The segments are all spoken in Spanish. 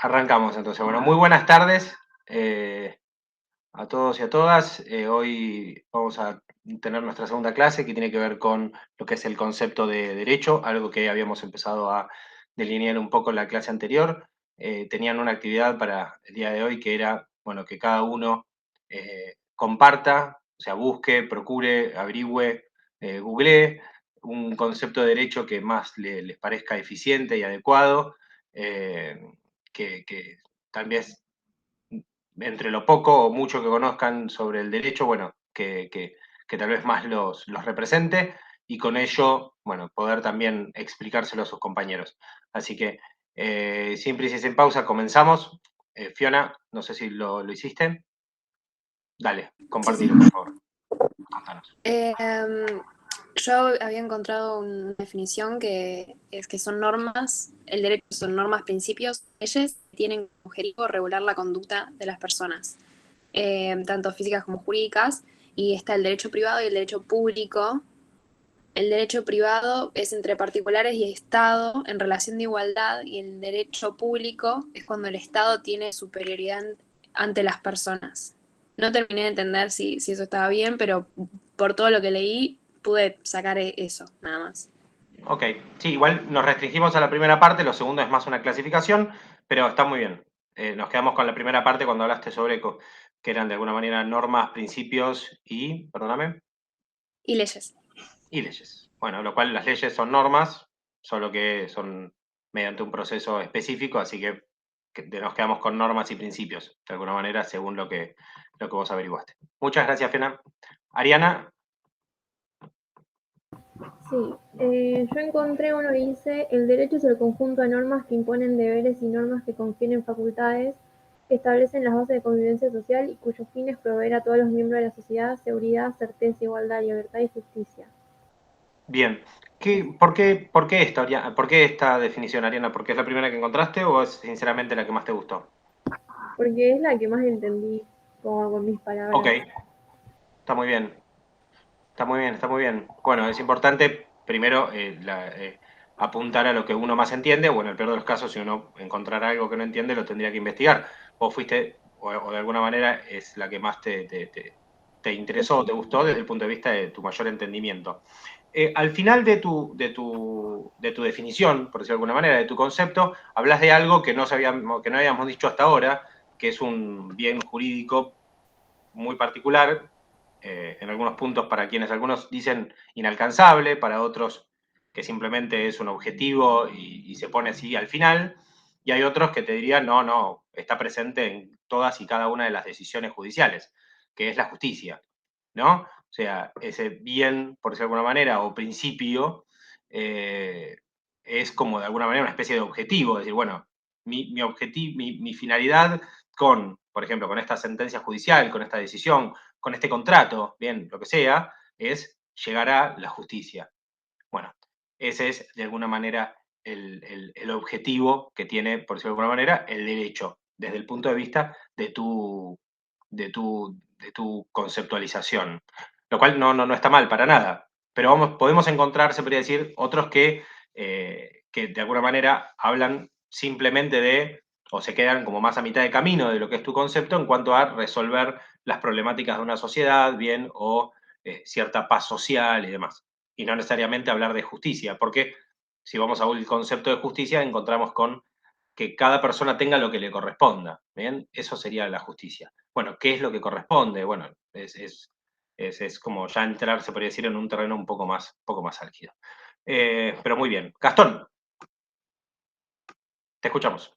Arrancamos entonces. Bueno, muy buenas tardes a todos y a todas. Hoy vamos a tener nuestra segunda clase que tiene que ver con lo que es el concepto de derecho, algo que habíamos empezado a delinear un poco en la clase anterior. Tenían una actividad para el día de hoy que era, bueno, que cada uno comparta, o sea, busque, procure, averigüe, googlee un concepto de derecho que más les parezca eficiente y adecuado. Eh, que tal vez entre lo poco o mucho que conozcan sobre el derecho, bueno, que tal vez más los represente y con ello, bueno, poder también explicárselo a sus compañeros. Así que, sin prisa y sin pausa, comenzamos. Fiona, no sé si lo hiciste. Dale, Sí, sí. compartilo, por favor. Contanos. Yo había encontrado una definición que es que son normas, el derecho son normas, principios, leyes que tienen como objetivo regular la conducta de las personas, tanto físicas como jurídicas, y está el derecho privado y el derecho público. El derecho privado es entre particulares y Estado en relación de igualdad, y el derecho público es cuando el Estado tiene superioridad ante las personas. No terminé de entender si eso estaba bien, pero por todo lo que leí pude sacar eso, nada más. Ok, sí, igual nos restringimos a la primera parte, lo segundo es más una clasificación, pero está muy bien. Nos quedamos con la primera parte cuando hablaste sobre que eran de alguna manera normas, principios y, perdóname, Y leyes. y leyes. Bueno, lo cual las leyes son normas, solo que son mediante un proceso específico, así que nos quedamos con normas y principios, de alguna manera, según lo que vos averiguaste. Muchas gracias, Fiona. Ariana, Sí, yo encontré uno que dice, el derecho es el conjunto de normas que imponen deberes y normas que confieren facultades, que establecen las bases de convivencia social y cuyo fin es proveer a todos los miembros de la sociedad seguridad, certeza, igualdad, libertad y justicia. bien. ¿Por qué por qué esta definición, Ariana? ¿Porque es la primera que encontraste o es sinceramente la que más te gustó? Porque es la que más entendí, como con mis Ok, palabras. está muy bien. Está muy bien, está muy bien. Bueno, es importante primero apuntar a lo que uno más entiende, o en el peor de los casos, si uno encontrara algo que no entiende, lo tendría que investigar. Vos fuiste, o de alguna manera, es la que más te interesó, te gustó desde el punto de vista de tu mayor entendimiento. Al final de tu definición, por decirlo de alguna manera, de tu concepto, hablas de algo que no habíamos dicho hasta ahora, que es un bien jurídico muy particular, en algunos puntos para quienes algunos dicen inalcanzable, para otros que simplemente es un objetivo y se pone así al final, y hay otros que te dirían, no, no, está presente en todas y cada una de las decisiones judiciales, que es la justicia, ¿no? O sea, ese bien, por decirlo de alguna manera, o principio, es como de alguna manera una especie de objetivo, es decir, bueno, mi finalidad con, por ejemplo, con esta sentencia judicial, con esta decisión, con este contrato, bien, lo que sea, es llegar a la justicia. Bueno, ese es de alguna manera el objetivo que tiene, por decirlo de alguna manera, el derecho, desde el punto de vista de tu conceptualización. Lo cual no está mal para nada. Pero podemos encontrar, se podría decir, otros que de alguna manera hablan simplemente de, o se quedan como más a mitad de camino de lo que es tu concepto en cuanto a resolver las problemáticas de una sociedad, bien, o cierta paz social y demás. Y no necesariamente hablar de justicia, porque si vamos a un concepto de justicia, encontramos con que cada persona tenga lo que le corresponda, ¿bien? Eso sería la justicia. Bueno, ¿qué es lo que corresponde? Bueno, es como ya entrar, se podría decir, en un terreno un poco más álgido. Pero muy bien. Gastón, te escuchamos.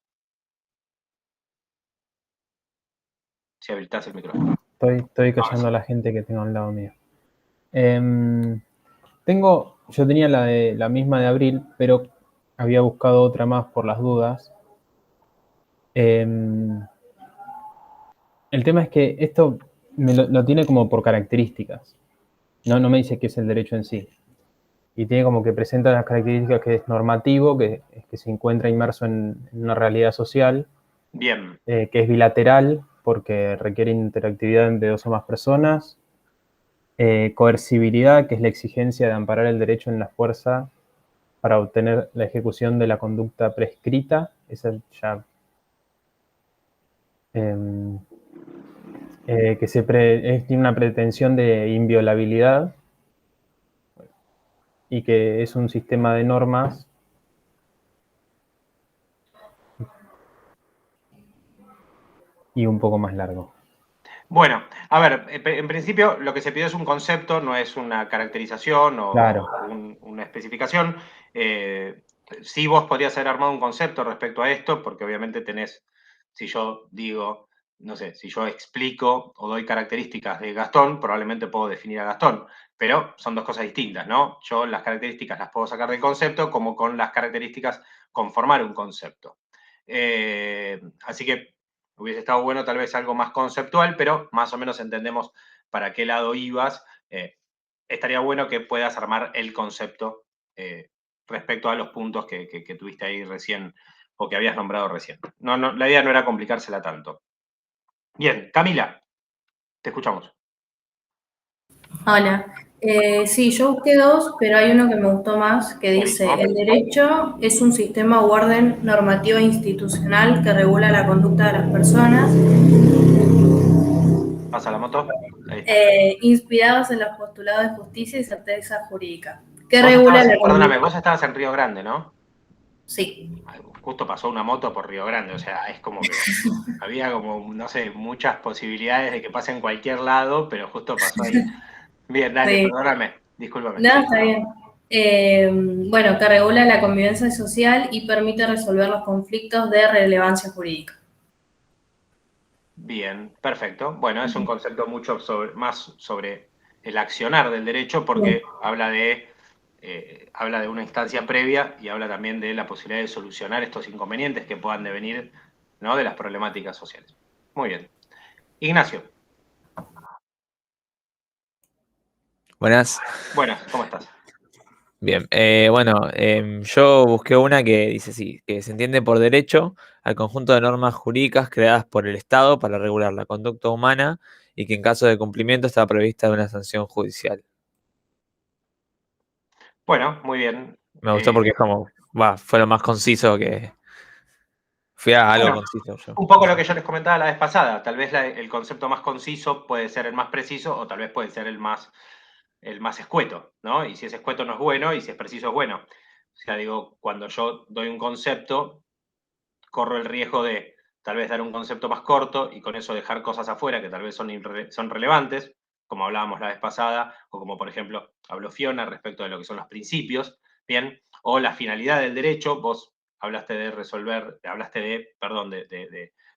Si habilitas el micrófono. Estoy Ahora sí. callando a la gente que tengo al lado mío. Yo tenía la misma de abril, pero había buscado otra más por las dudas. El tema es que esto lo tiene como por características. No me dice qué es el derecho en sí. Y tiene como que presenta las características que es normativo, que es que se encuentra inmerso en una realidad social, Bien. que es bilateral, porque requiere interactividad entre dos o más personas. Coercibilidad, que es la exigencia de amparar el derecho en la fuerza para obtener la ejecución de la conducta prescrita. Esa ya que tiene una pretensión de inviolabilidad y que es un sistema de normas y un poco más largo. Bueno, a ver, en principio lo que se pide es un concepto, no es una caracterización o Claro. una especificación. Sí, vos podrías haber armado un concepto respecto a esto, porque obviamente tenés, si yo digo, no sé, si yo explico o doy características de Gastón, probablemente puedo definir a Gastón, pero son dos cosas distintas, ¿no? Yo las características las puedo sacar del concepto, como con las características conformar un concepto. Así que hubiese estado bueno tal vez algo más conceptual, pero más o menos entendemos para qué lado ibas. Estaría bueno que puedas armar el concepto respecto a los puntos que tuviste ahí recién o que habías nombrado recién. No, la idea no era complicársela tanto. Bien, Camila, te escuchamos. Hola. Sí, yo busqué dos, pero hay uno que me gustó más, que dice, Buenísimo. el derecho es un sistema u orden normativo e institucional que regula la conducta de las personas, Pasa la moto. Ahí está. inspirados en los postulados de justicia y certeza jurídica, que Vos regula la perdóname, conducta. vos estabas en Río Grande, ¿no? Sí, Justo pasó una moto por Río Grande, o sea, es como que había como, no sé, muchas posibilidades de que pase en cualquier lado, pero justo pasó ahí. Bien, dale, sí. perdóname, discúlpame. No, está bien. Bueno, que regula la convivencia social y permite resolver los conflictos de relevancia jurídica. Bien, perfecto. Bueno, es un concepto mucho más sobre el accionar del derecho porque habla de una instancia previa y habla también de la posibilidad de solucionar estos inconvenientes que puedan devenir, ¿no?, de las problemáticas sociales. Muy bien. Ignacio. Buenas. Buenas, ¿cómo estás? Bien, yo busqué una que dice así, que se entiende por derecho al conjunto de normas jurídicas creadas por el Estado para regular la conducta humana y que en caso de cumplimiento está prevista una sanción judicial. Bueno, muy bien. Me gustó porque es como, fue lo más conciso que... Fui a algo Bueno, conciso yo. un poco lo que yo les comentaba la vez pasada. Tal vez el concepto más conciso puede ser el más preciso o tal vez puede ser el más escueto, ¿no? Y si es escueto no es bueno y si es preciso es bueno. O sea, digo, cuando yo doy un concepto, corro el riesgo de tal vez dar un concepto más corto y con eso dejar cosas afuera que tal vez son relevantes, como hablábamos la vez pasada, o como por ejemplo habló Fiona respecto de lo que son los principios, ¿bien? O la finalidad del derecho, vos hablaste de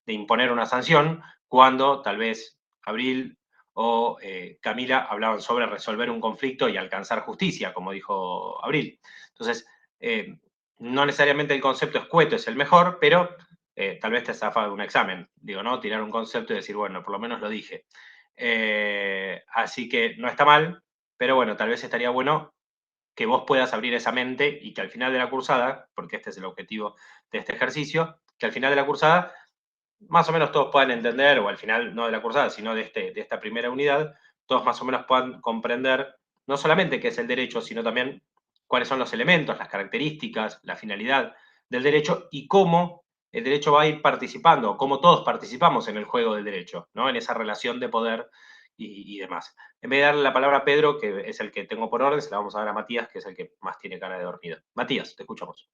de imponer una sanción, cuando tal vez Abril o Camila hablaban sobre resolver un conflicto y alcanzar justicia, como dijo Abril. Entonces, no necesariamente el concepto escueto es el mejor, pero tal vez te zafa de un examen. Digo, ¿no? Tirar un concepto y decir, bueno, por lo menos lo dije. Así que no está mal, pero bueno, tal vez estaría bueno que vos puedas abrir esa mente y que al final de la cursada, porque este es el objetivo de este ejercicio, que al final de la cursada más o menos todos puedan entender, o al final no de la cursada, sino de esta primera unidad, todos más o menos puedan comprender no solamente qué es el derecho, sino también cuáles son los elementos, las características, la finalidad del derecho y cómo el derecho va a ir participando, cómo todos participamos en el juego del derecho, ¿no? En esa relación de poder y demás. En vez de darle la palabra a Pedro, que es el que tengo por orden, se la vamos a dar a Matías, que es el que más tiene cara de dormido. Matías, te escuchamos.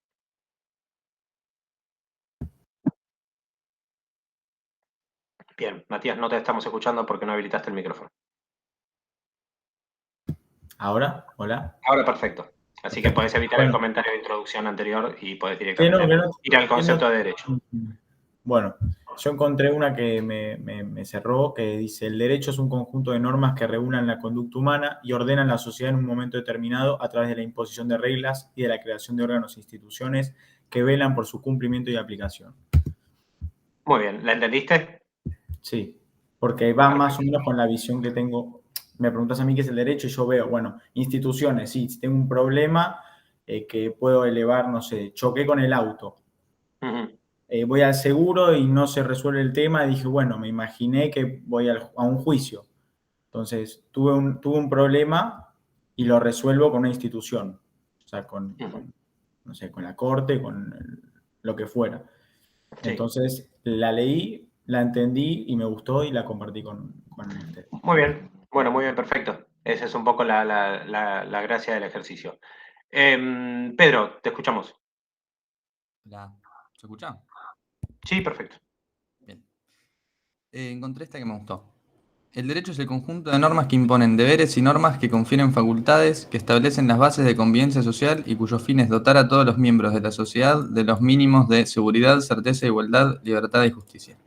Bien, Matías, no te estamos escuchando porque no habilitaste el micrófono. ¿Ahora? ¿Hola? Ahora perfecto. Así que podés evitar el Bueno. comentario de introducción anterior y podés Que directamente no, ir al concepto de derecho. Bueno, yo encontré una que me cerró, que dice, el derecho es un conjunto de normas que regulan la conducta humana y ordenan la sociedad en un momento determinado a través de la imposición de reglas y de la creación de órganos e instituciones que velan por su cumplimiento y aplicación. Muy bien, ¿la entendiste? Sí, porque va más o menos con la visión que tengo. Me preguntas a mí qué es el derecho y yo veo, bueno, instituciones, sí, si tengo un problema que puedo elevar, no sé, choqué con el auto. Voy al seguro y no se resuelve el tema y dije, bueno, me imaginé que voy a un juicio. Entonces, tuve un problema y lo resuelvo con una institución. O sea, no sé, con la corte, con lo que fuera. Sí. Entonces, la leí, la entendí y me gustó y la compartí con ustedes. Muy bien, bueno, muy bien, perfecto. Esa es un poco la gracia del ejercicio. Pedro, te escuchamos. ¿Se escucha? Sí, perfecto. Bien. Encontré esta que me gustó. El derecho es el conjunto de normas que imponen deberes y normas que confieren facultades, que establecen las bases de convivencia social y cuyo fin es dotar a todos los miembros de la sociedad de los mínimos de seguridad, certeza, igualdad, libertad y justicia.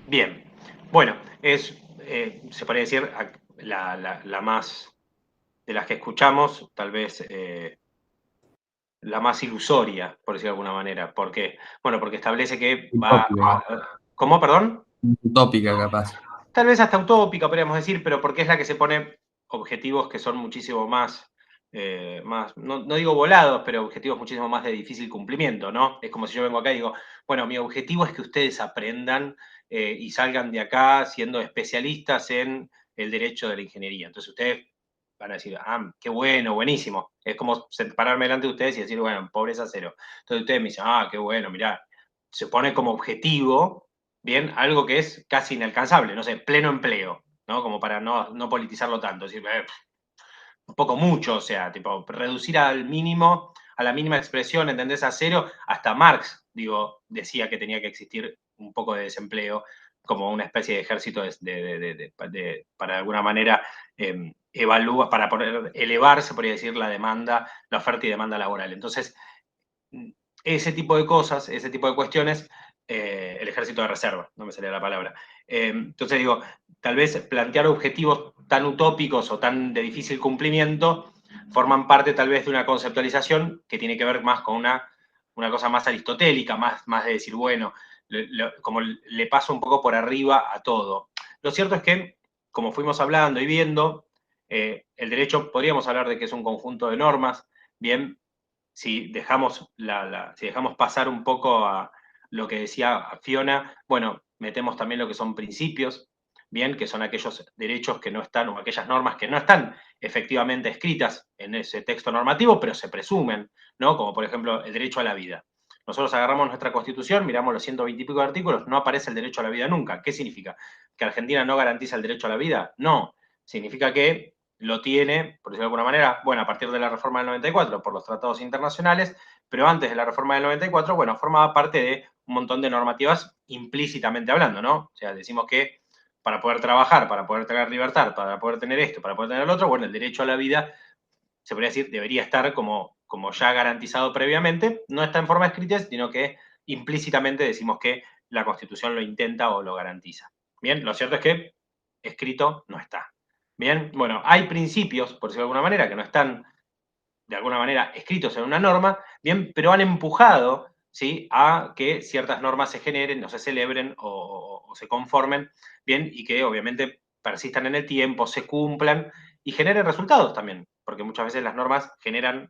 Bien. Bueno, se podría decir, la más de las que escuchamos, tal vez la más ilusoria, por decirlo de alguna manera. ¿Por qué? Bueno, porque establece que va Utópica. ¿Cómo, perdón? Utópica, capaz. Tal vez hasta utópica, podríamos decir, pero porque es la que se pone objetivos que son muchísimo más, no digo volados, pero objetivos muchísimo más de difícil cumplimiento, ¿no? Es como si yo vengo acá y digo, bueno, mi objetivo es que ustedes aprendan y salgan de acá siendo especialistas en el derecho de la ingeniería. Entonces ustedes van a decir, ah, qué bueno, buenísimo. Es como pararme delante de ustedes y decir, bueno, pobreza cero. Entonces ustedes me dicen, ah, qué bueno, mirá, se pone como objetivo, bien, algo que es casi inalcanzable, no sé, pleno empleo, ¿no? Como para no politizarlo tanto, es decir, un poco mucho, o sea, tipo, reducir al mínimo, a la mínima expresión, ¿entendés? A cero, hasta Marx, digo, decía que tenía que existir un poco de desempleo como una especie de ejército para de alguna manera para poder elevar, se podría decir, la demanda, la oferta y demanda laboral. Entonces, ese tipo de cosas, ese tipo de cuestiones, el ejército de reserva, no me salía la palabra. Entonces digo, tal vez plantear objetivos tan utópicos o tan de difícil cumplimiento forman parte tal vez de una conceptualización que tiene que ver más con una cosa más aristotélica, más de decir, bueno, como le paso un poco por arriba a todo. Lo cierto es que, como fuimos hablando y viendo, el derecho podríamos hablar de que es un conjunto de normas, bien, si dejamos, si dejamos pasar un poco a lo que decía Fiona, bueno, metemos también lo que son principios, bien, que son aquellos derechos que no están, o aquellas normas que no están efectivamente escritas en ese texto normativo, pero se presumen, ¿no? Como por ejemplo el derecho a la vida. Nosotros agarramos nuestra Constitución, miramos los 120 y pico de artículos, no aparece el derecho a la vida nunca. ¿Qué significa? ¿Que Argentina no garantiza el derecho a la vida? No. Significa que lo tiene, por decirlo de alguna manera, bueno, a partir de la reforma del 94, por los tratados internacionales, pero antes de la reforma del 94, bueno, formaba parte de un montón de normativas implícitamente hablando, ¿no? O sea, decimos que para poder trabajar, para poder tener libertad, para poder tener esto, para poder tener lo otro, bueno, el derecho a la vida, se podría decir, debería estar como ya garantizado previamente, no está en forma escrita, sino que implícitamente decimos que la Constitución lo intenta o lo garantiza. Bien, lo cierto es que escrito no está. Bien, bueno, hay principios, por decirlo de alguna manera, que no están de alguna manera escritos en una norma, bien, pero han empujado, ¿sí?, a que ciertas normas se generen, o se celebren o se conformen, bien, y que obviamente persistan en el tiempo, se cumplan y generen resultados también, porque muchas veces las normas generan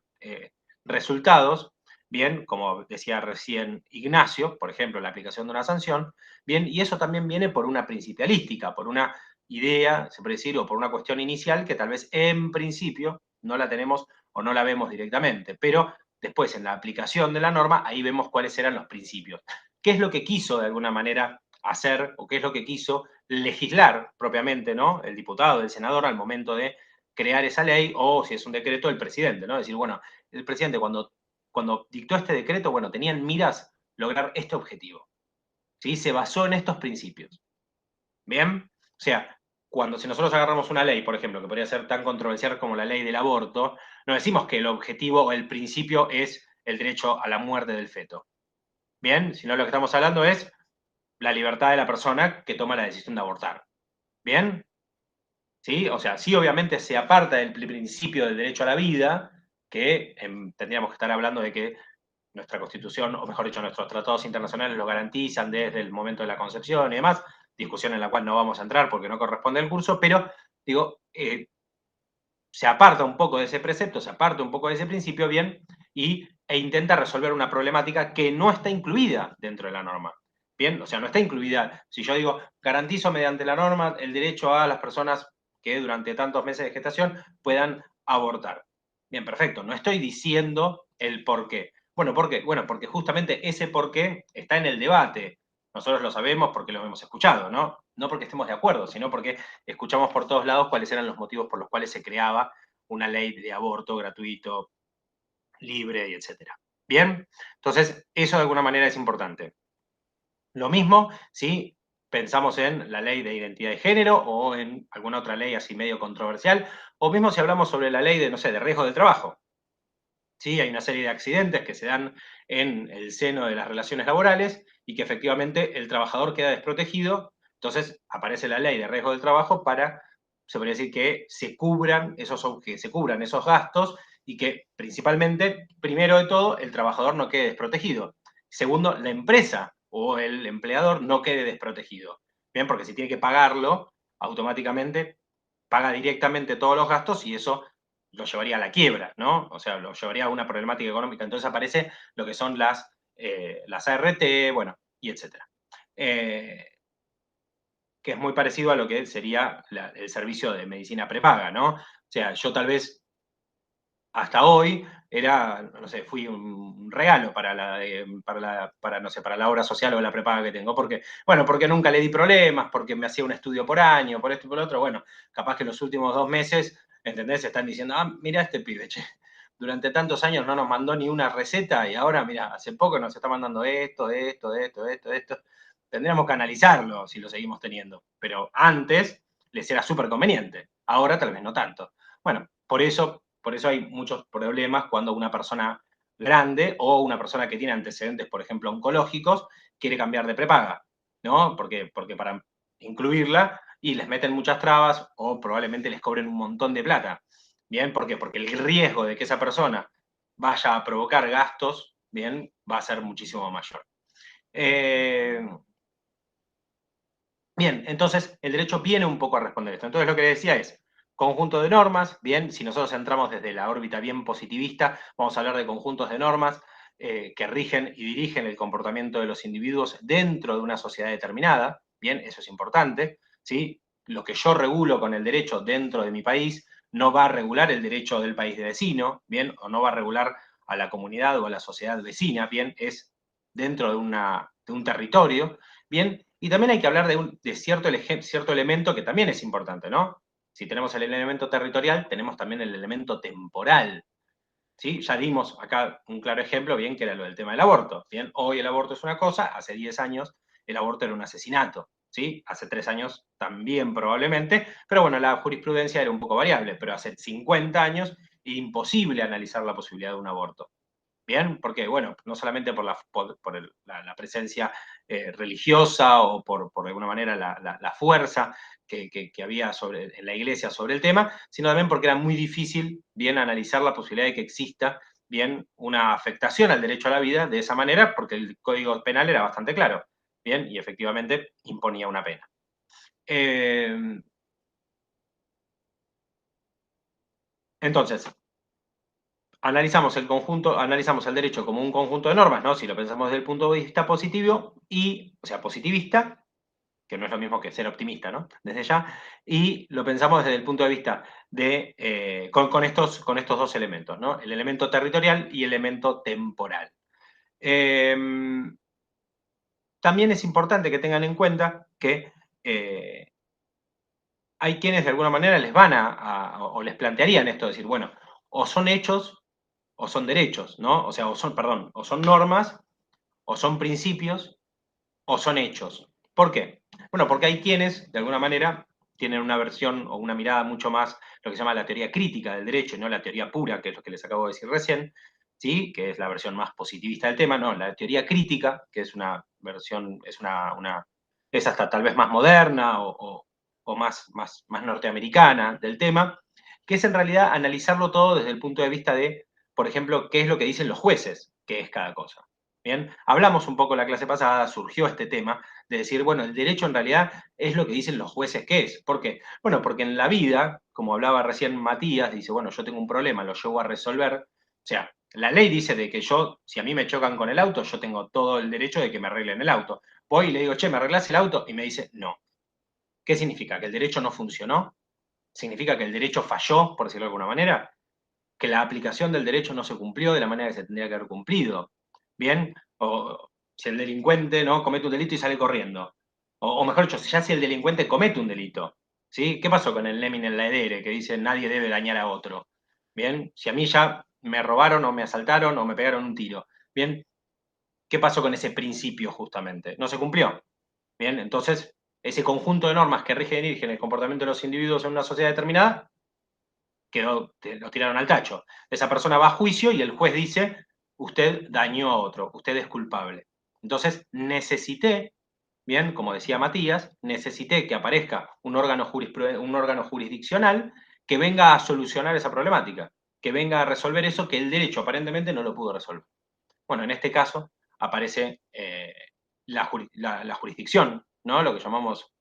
resultados, bien, como decía recién Ignacio, por ejemplo, la aplicación de una sanción, bien, y eso también viene por una principialística, por una idea, se puede decir, o por una cuestión inicial que tal vez en principio no la tenemos o no la vemos directamente, pero después en la aplicación de la norma, ahí vemos cuáles eran los principios. ¿Qué es lo que quiso de alguna manera hacer o qué es lo que quiso legislar propiamente, ¿no?, el diputado, el senador al momento de crear esa ley, o si es un decreto, el presidente, ¿no? Decir, bueno, el presidente cuando dictó este decreto, bueno, tenía en miras lograr este objetivo, ¿sí? Se basó en estos principios. ¿Bien? O sea, si nosotros agarramos una ley, por ejemplo, que podría ser tan controversial como la ley del aborto, no decimos que el objetivo o el principio es el derecho a la muerte del feto. ¿Bien? Sino lo que estamos hablando es la libertad de la persona que toma la decisión de abortar. ¿Bien? ¿Sí? O sea, sí, obviamente se aparta del principio del derecho a la vida, que tendríamos que estar hablando de que nuestra Constitución, o mejor dicho, nuestros tratados internacionales lo garantizan desde el momento de la concepción y demás, discusión en la cual no vamos a entrar porque no corresponde al curso, pero digo, se aparta un poco de ese precepto, se aparta un poco de ese principio, bien, e intenta resolver una problemática que no está incluida dentro de la norma. Bien, o sea, no está incluida. Si yo digo, garantizo mediante la norma el derecho a las personas que durante tantos meses de gestación puedan abortar. Bien, perfecto. No estoy diciendo el por qué. Bueno, ¿por qué? Bueno, porque justamente ese por qué está en el debate. nosotros lo sabemos porque lo hemos escuchado, ¿no? No porque estemos de acuerdo, sino porque escuchamos por todos lados cuáles eran los motivos por los cuales se creaba una ley de aborto gratuito, libre y etcétera. ¿Bien? Entonces, eso de alguna manera es importante. Lo mismo si pensamos en la ley de identidad de género o en alguna otra ley así medio controversial, o mismo si hablamos sobre la ley de, no sé, de riesgo de trabajo. ¿Sí? Hay una serie de accidentes que se dan en el seno de las relaciones laborales y que efectivamente el trabajador queda desprotegido, entonces aparece la ley de riesgo del trabajo para, se podría decir, que se cubran esos gastos y que principalmente, primero de todo, el trabajador no quede desprotegido. Segundo, la empresa o el empleador no quede desprotegido. Bien, porque si tiene que pagarlo, automáticamente paga directamente todos los gastos y eso lo llevaría a la quiebra, ¿no? O sea, lo llevaría a una problemática económica. Entonces aparece lo que son las ART, bueno, y etcétera. Que es muy parecido a lo que sería el servicio de medicina prepaga, ¿no? O sea, yo tal vez hasta hoy era, no sé, fui un regalo para no sé, para la obra social o la prepaga que tengo. Porque, bueno, porque nunca le di problemas, porque me hacía un estudio por año, por esto y por lo otro. Bueno, capaz que en los últimos 2 meses, ¿entendés? Están diciendo, mira este pibe, che, durante tantos años no nos mandó ni una receta y ahora, mira, hace poco nos está mandando esto. Tendríamos que analizarlo si lo seguimos teniendo. Pero antes les era súper conveniente. Ahora tal vez no tanto. Bueno, por eso hay muchos problemas cuando una persona grande o una persona que tiene antecedentes, por ejemplo, oncológicos, quiere cambiar de prepaga, ¿no? Porque para incluirla y les meten muchas trabas o probablemente les cobren un montón de plata. ¿Bien? ¿Por qué? Porque el riesgo de que esa persona vaya a provocar gastos, ¿bien? Va a ser muchísimo mayor. Bien, entonces el derecho viene un poco a responder esto. Entonces lo que decía es, conjunto de normas, bien, si nosotros entramos desde la órbita bien positivista, vamos a hablar de conjuntos de normas que rigen y dirigen el comportamiento de los individuos dentro de una sociedad determinada, bien, eso es importante, ¿sí? Lo que yo regulo con el derecho dentro de mi país no va a regular el derecho del país de vecino, bien, o no va a regular a la comunidad o a la sociedad vecina, bien, es dentro de un territorio, bien, y también hay que hablar de cierto elemento que también es importante, ¿no? Si tenemos el elemento territorial, tenemos también el elemento temporal, ¿sí? Ya dimos acá un claro ejemplo, bien, que era lo del tema del aborto, bien, hoy el aborto es una cosa, hace 10 años el aborto era un asesinato, ¿sí? Hace 3 años también probablemente, pero bueno, la jurisprudencia era un poco variable, pero hace 50 años imposible analizar la posibilidad de un aborto. Bien, porque bueno, no solamente por la presencia religiosa o por de alguna manera la fuerza que había en la iglesia sobre el tema, sino también porque era muy difícil bien analizar la posibilidad de que exista bien una afectación al derecho a la vida de esa manera, porque el Código Penal era bastante claro, bien, y efectivamente imponía una pena. Entonces, analizamos el derecho como un conjunto de normas, ¿no? Si lo pensamos desde el punto de vista positivo, o sea, positivista, que no es lo mismo que ser optimista, ¿no? Desde ya, y lo pensamos desde el punto de vista con estos 2 elementos, ¿no? El elemento territorial y el elemento temporal. También es importante que tengan en cuenta que hay quienes de alguna manera les van o les plantearían esto, decir, bueno, o son hechos o son derechos, ¿no? O sea, o son normas, o son principios, o son hechos. ¿Por qué? Bueno, porque hay quienes, de alguna manera, tienen una versión o una mirada mucho más, lo que se llama la teoría crítica del derecho, y no la teoría pura, que es lo que les acabo de decir recién, ¿sí? Que es la versión más positivista del tema, no, la teoría crítica, que es una versión, es hasta tal vez más moderna o más norteamericana del tema, que es en realidad analizarlo todo desde el punto de vista de, por ejemplo, qué es lo que dicen los jueces, qué es cada cosa. Bien, hablamos un poco la clase pasada, surgió este tema de decir, bueno, el derecho en realidad es lo que dicen los jueces que es. ¿Por qué? Bueno, porque en la vida, como hablaba recién Matías, dice, bueno, yo tengo un problema, lo llevo a resolver. O sea, la ley dice de que si a mí me chocan con el auto, yo tengo todo el derecho de que me arreglen el auto. Voy y le digo, che, ¿me arreglás el auto? Y me dice, no. ¿Qué significa? ¿Que el derecho no funcionó? ¿Significa que el derecho falló, por decirlo de alguna manera? ¿Que la aplicación del derecho no se cumplió de la manera que se tendría que haber cumplido? ¿Bien? Si el delincuente, ¿no?, comete un delito y sale corriendo. O mejor dicho, ya si el delincuente comete un delito, ¿sí? ¿Qué pasó con el Lemin en la EDR, que dice nadie debe dañar a otro? Bien, si a mí ya me robaron o me asaltaron o me pegaron un tiro, bien, ¿qué pasó con ese principio justamente? No se cumplió. Bien, entonces, ese conjunto de normas que rigen y dirigen el comportamiento de los individuos en una sociedad determinada, lo tiraron al tacho. Esa persona va a juicio y el juez dice, usted dañó a otro, usted es culpable. Entonces, necesité, bien, como decía Matías, necesité que aparezca un órgano jurisdiccional que venga a solucionar esa problemática, que venga a resolver eso que el derecho aparentemente no lo pudo resolver. Bueno, en este caso aparece la jurisdicción, ¿no? Lo que llamamos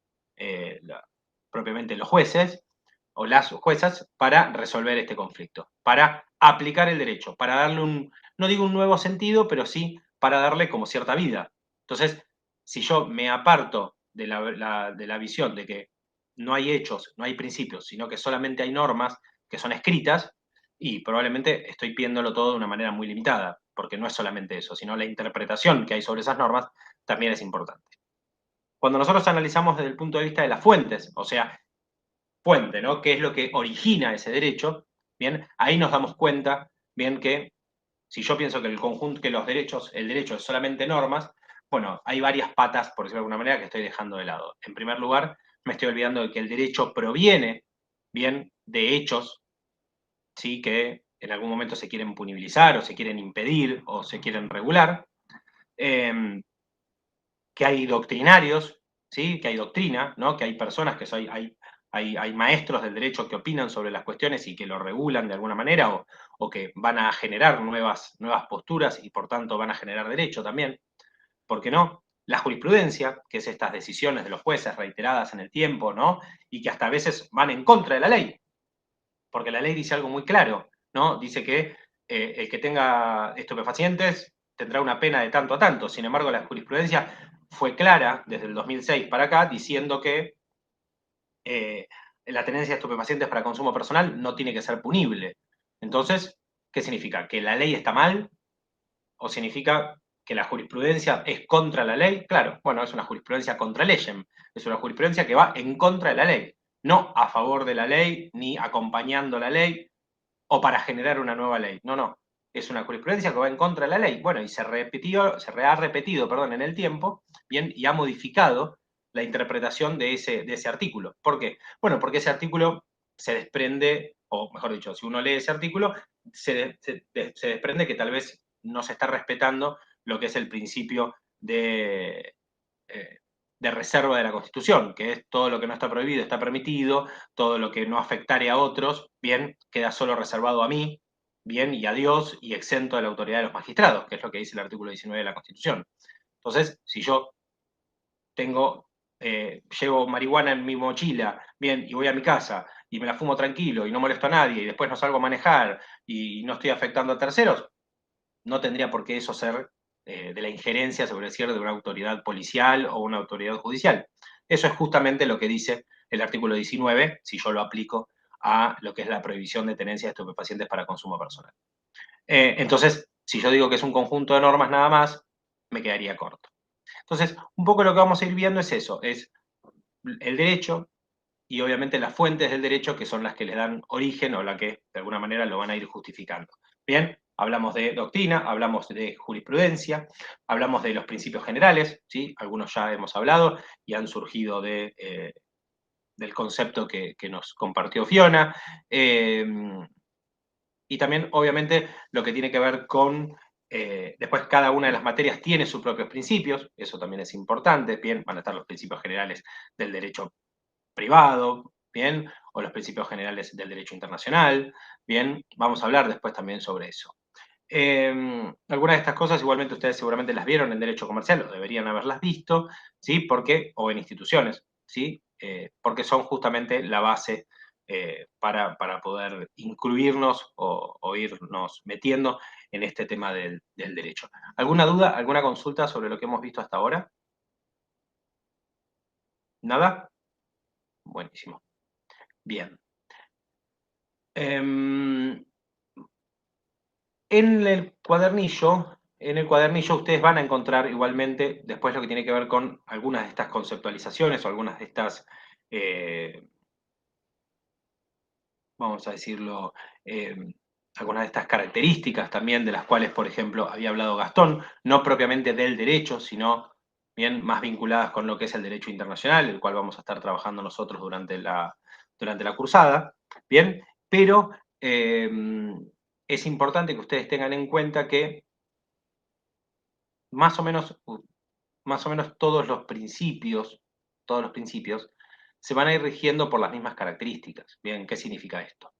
propiamente los jueces o las juezas para resolver este conflicto, para aplicar el derecho, para darle no digo un nuevo sentido, pero sí para darle como cierta vida. Entonces, si yo me aparto de la visión de que no hay hechos, no hay principios, sino que solamente hay normas que son escritas, y probablemente estoy viéndolo todo de una manera muy limitada, porque no es solamente eso, sino la interpretación que hay sobre esas normas también es importante. Cuando nosotros analizamos desde el punto de vista de las fuentes, o sea, fuente, ¿no?, qué es lo que origina ese derecho, bien, ahí nos damos cuenta, bien, que si yo pienso que el conjunto, que el derecho es solamente normas, bueno, hay varias patas, por decirlo de alguna manera, que estoy dejando de lado. En primer lugar, me estoy olvidando de que el derecho proviene, bien, de hechos, ¿sí?, que en algún momento se quieren punibilizar o se quieren impedir o se quieren regular, que hay doctrinarios, ¿sí?, que hay doctrina, ¿no?, que hay personas, hay maestros del derecho que opinan sobre las cuestiones y que lo regulan de alguna manera o que van a generar nuevas posturas y por tanto van a generar derecho también. ¿Por qué no? La jurisprudencia, que es estas decisiones de los jueces reiteradas en el tiempo, ¿no?, y que hasta a veces van en contra de la ley, porque la ley dice algo muy claro, ¿no? Dice que el que tenga estupefacientes tendrá una pena de tanto a tanto. Sin embargo, la jurisprudencia fue clara desde el 2006 para acá, diciendo que la tenencia de estupefacientes para consumo personal no tiene que ser punible. Entonces, ¿qué significa? ¿Que la ley está mal? ¿O significa que la jurisprudencia es contra la ley? Claro, bueno, es una jurisprudencia contra leyem, es una jurisprudencia que va en contra de la ley, no a favor de la ley, ni acompañando la ley, o para generar una nueva ley. No, no. Es una jurisprudencia que va en contra de la ley. Bueno, y se ha repetido, perdón, en el tiempo, bien, y ha modificado la interpretación de ese artículo. ¿Por qué? Bueno, porque ese artículo se desprende, o mejor dicho, si uno lee ese artículo, se desprende que tal vez no se está respetando lo que es el principio de reserva de la Constitución, que es todo lo que no está prohibido está permitido, todo lo que no afectare a otros, bien, queda solo reservado a mí, bien, y a Dios, y exento de la autoridad de los magistrados, que es lo que dice el artículo 19 de la Constitución. Entonces, si yo llevo marihuana en mi mochila, bien, y voy a mi casa, y me la fumo tranquilo, y no molesto a nadie, y después no salgo a manejar, y no estoy afectando a terceros, no tendría por qué eso ser de la injerencia sobre el cierre de una autoridad policial o una autoridad judicial. Eso es justamente lo que dice el artículo 19, si yo lo aplico a lo que es la prohibición de tenencia de estupefacientes para consumo personal. Entonces, si yo digo que es un conjunto de normas nada más, me quedaría corto. Entonces, un poco lo que vamos a ir viendo es eso, es el derecho y obviamente las fuentes del derecho que son las que le dan origen o la que de alguna manera lo van a ir justificando. Bien, hablamos de doctrina, hablamos de jurisprudencia, hablamos de los principios generales, ¿sí? Algunos ya hemos hablado y han surgido del concepto que nos compartió Fiona. Y también, obviamente, lo que tiene que ver con, después cada una de las materias tiene sus propios principios, eso también es importante, bien, van a estar los principios generales del derecho privado, bien, o los principios generales del derecho internacional, bien, vamos a hablar después también sobre eso. Algunas de estas cosas igualmente ustedes seguramente las vieron en derecho comercial o deberían haberlas visto, ¿sí? Porque, o en instituciones, ¿sí? Porque son justamente la base para poder incluirnos o irnos metiendo en este tema del derecho. ¿Alguna duda, alguna consulta sobre lo que hemos visto hasta ahora? ¿Nada? Buenísimo. Bien. En el cuadernillo En el cuadernillo ustedes van a encontrar igualmente después lo que tiene que ver con algunas de estas conceptualizaciones o algunas de estas, vamos a decirlo, algunas de estas características también de las cuales, por ejemplo, había hablado Gastón, no propiamente del derecho, sino bien más vinculadas con lo que es el derecho internacional, el cual vamos a estar trabajando nosotros durante la cursada, bien, pero es importante que ustedes tengan en cuenta que más o menos todos los principios se van a ir rigiendo por las mismas características. Bien, ¿qué significa esto?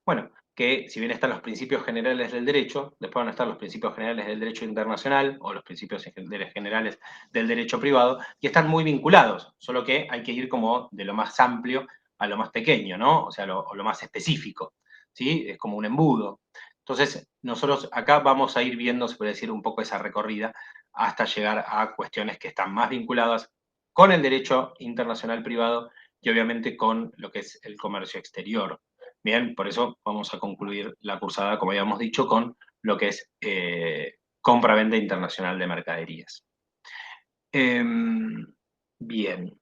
Bueno, que si bien están los principios generales del derecho, después van a estar los principios generales del derecho internacional o los principios generales del derecho privado, y están muy vinculados, solo que hay que ir como de lo más amplio a lo más pequeño, ¿no? O sea, lo más específico, ¿sí? Es como un embudo. Entonces, nosotros acá vamos a ir viendo, se puede decir, un poco esa recorrida hasta llegar a cuestiones que están más vinculadas con el derecho internacional privado y obviamente con lo que es el comercio exterior. Bien, por eso vamos a concluir la cursada, como habíamos dicho, con lo que es compra-venta internacional de mercaderías. Bien.